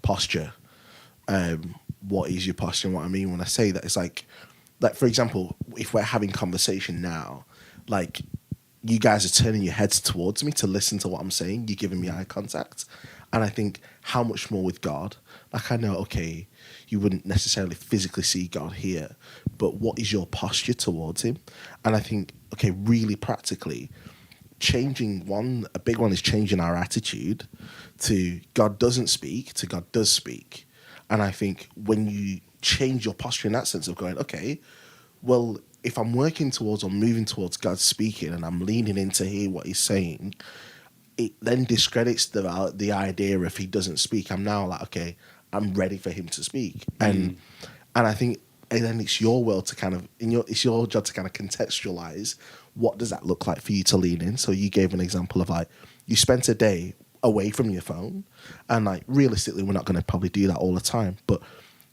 posture. What is your posture? And what I mean when I say that, it's like for example, if we're having conversation now, like you guys are turning your heads towards me to listen to what I'm saying. You're giving me eye contact. And I think how much more with God? Like I know, okay, you wouldn't necessarily physically see God here, but what is your posture towards him? And I think, okay, really practically, a big one is changing our attitude to God doesn't speak, to God does speak. And I think when you change your posture in that sense of going, okay, well, if I'm working towards or moving towards God speaking and I'm leaning in to hear what he's saying, it then discredits the idea if he doesn't speak. I'm now like, okay, I'm ready for him to speak. And I think and then it's your world to kind of it's your job to kind of contextualize what does that look like for you to lean in. So you gave an example of like you spent a day away from your phone, and like realistically we're not going to probably do that all the time, but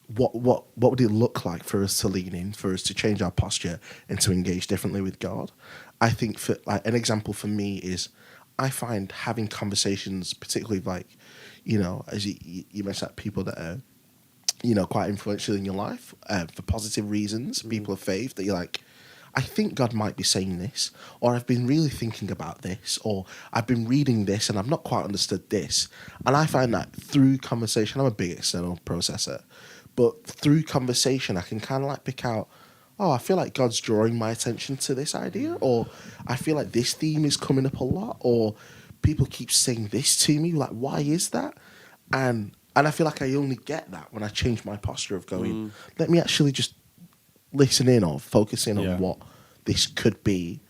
what would it look like for us to lean in, for us to change our posture and to engage differently with God? I think for like an example for me is I find having conversations, particularly like, as you mentioned, that people that are, quite influential in your life for positive reasons, people of faith that you're like, I think God might be saying this, or I've been really thinking about this, or I've been reading this and I've not quite understood this. And I find that through conversation, I'm a big external processor, but through conversation, I can kind of like pick out, oh, I feel like God's drawing my attention to this idea, or I feel like this theme is coming up a lot, or people keep saying this to me, like, why is that? And I feel like I only get that when I change my posture of going, let me actually just listen in or focus in on what this could be.